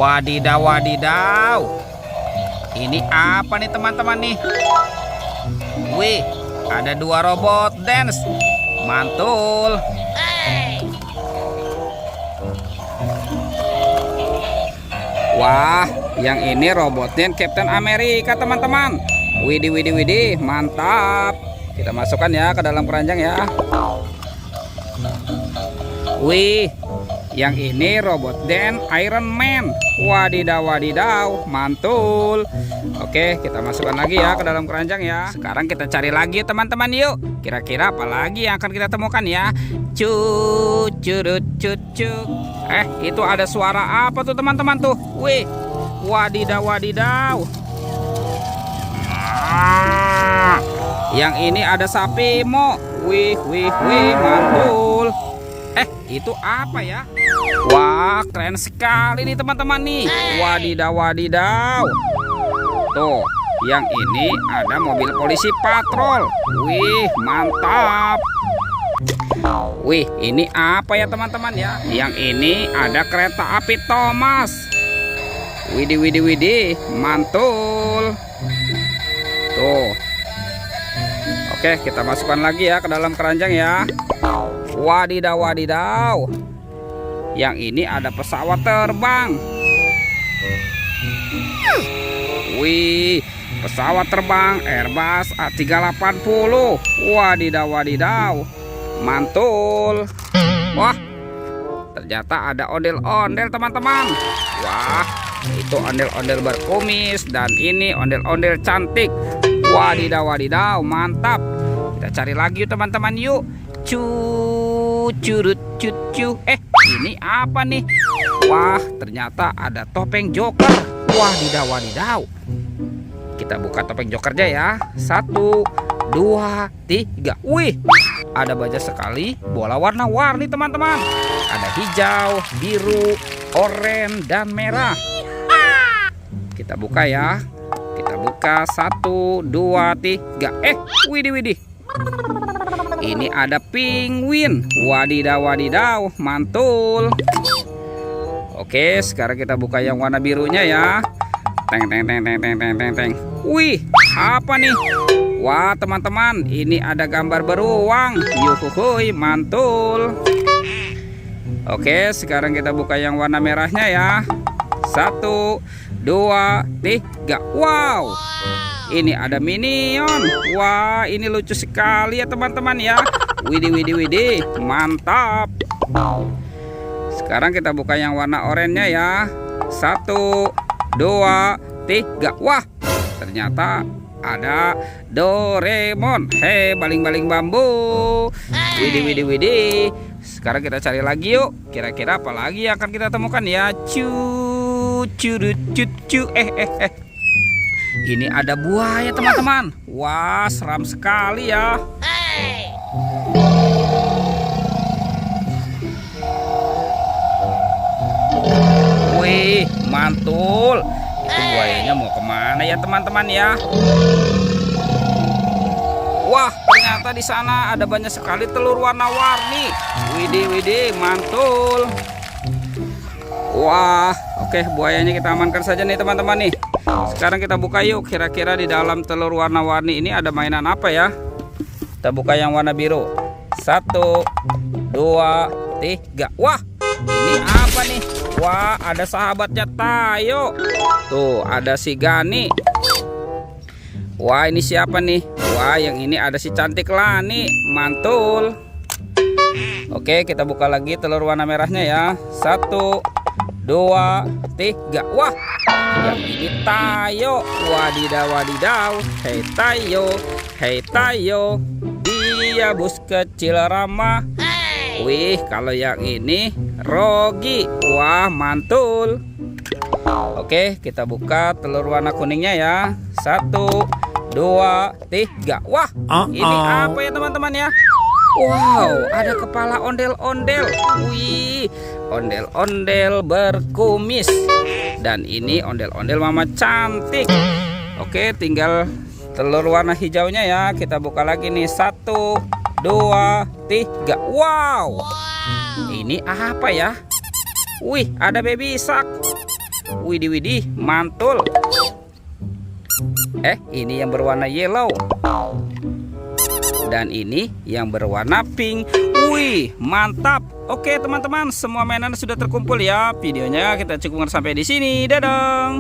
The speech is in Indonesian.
Wadidaw, wadidaw. Ini apa nih teman-teman nih? Wih, ada dua robot dance. Mantul. Wah, yang ini robotnya Captain America teman-teman. Widih, widih, widih, mantap. Kita masukkan ya ke dalam keranjang ya. Wih, yang ini robot dan Iron Man. Wadidaw, wadidaw, mantul. Oke, kita masukkan lagi ya ke dalam keranjang ya. Sekarang kita cari lagi teman-teman yuk. Kira-kira apa lagi yang akan kita temukan ya? Curut, cucuk. Itu ada suara apa tuh teman-teman tuh? Wih, wadidaw, wadidaw. Yang ini ada sapi mo. Wih, wih, wih, mantul. Itu apa ya? Wah, keren sekali nih teman-teman nih. Wadidaw, wadidaw. Tuh, yang ini ada mobil polisi patrol. Wih, mantap. Wih, ini apa ya teman-teman ya? Yang ini ada kereta api Thomas. Widih, widih, widih, mantul. Tuh. Oke, kita masukkan lagi ya ke dalam keranjang ya. Wadidaw, wadidaw. Yang ini ada pesawat terbang. Wih, pesawat terbang Airbus A380. Wadidaw, wadidaw, mantul. Wah, ternyata ada ondel-ondel teman-teman. Wah, itu ondel-ondel berkumis. Dan ini ondel-ondel cantik. Wadidaw, wadidaw, mantap. Kita cari lagi yuk teman-teman yuk. Curut, cucu. Ini apa nih? Wah, ternyata ada topeng Joker. Wadidaw, wadidaw. Kita buka topeng Jokernya ya. 1, 2, 3. Wih, ada banyak sekali bola warna-warni teman-teman. Ada hijau, biru, oranye, dan merah. Kita buka ya. Kita buka 1, 2, 3. Widih, widih. Ini ada penguin. Wadidaw, wadidaw, mantul. Oke, sekarang kita buka yang warna birunya ya. Teng, teng, teng, teng, teng, teng, teng, teng. Wih, apa nih? Wah, teman-teman, ini ada gambar beruang. Yuhuhuy, mantul. Oke, sekarang kita buka yang warna merahnya ya. 1, 2, 3. Wow, ini ada minion. Wah, ini lucu sekali ya teman-teman ya. Widih, widih, widih, mantap. Sekarang kita buka yang warna oranye ya. 1, 2, 3. Wah, ternyata ada Doraemon. Baling-baling bambu. Widih, widih, widih. Sekarang kita cari lagi yuk. Kira-kira apa lagi yang akan kita temukan ya? Curut, cucu. Ini ada buaya teman-teman. Wah, seram sekali ya. Wih, mantul. Itu buayanya mau kemana ya teman-teman ya? Wah, ternyata di sana ada banyak sekali telur warna-warni. Widih, widih, mantul. Wah, oke, buayanya kita amankan saja nih teman-teman nih. Sekarang kita buka yuk. Kira-kira di dalam telur warna-warni ini ada mainan apa ya? Kita buka yang warna biru. 1, 2, 3. Wah, ini apa nih? Wah, ada sahabatnya Tayo. Tuh, ada si Gani. Wah, ini siapa nih? Wah, yang ini ada si cantik Lani. Mantul. Oke, kita buka lagi telur warna merahnya ya. 1, 2, 3. Wah, yang ini Tayo. Wadidaw, wadidaw. Hei Tayo, hei Tayo. Dia bus kecil ramah. Wih, kalau yang ini Rogi. Wah, mantul. Oke, kita buka telur warna kuningnya ya. 1, 2, 3. Wah, ini apa ya teman-teman ya? Wow, ada kepala ondel-ondel. Wih, ondel-ondel berkumis. Dan ini ondel-ondel mama cantik. Oke, tinggal telur warna hijaunya ya. Kita buka lagi nih. 1, 2, 3. Wow, ini apa ya? Wih, ada baby shark. Widih widih, mantul. Ini yang berwarna yellow. Dan ini yang berwarna pink. Wih, mantap. Oke teman-teman, semua mainan sudah terkumpul ya. Videonya kita cukupkan sampai di sini. Dadah.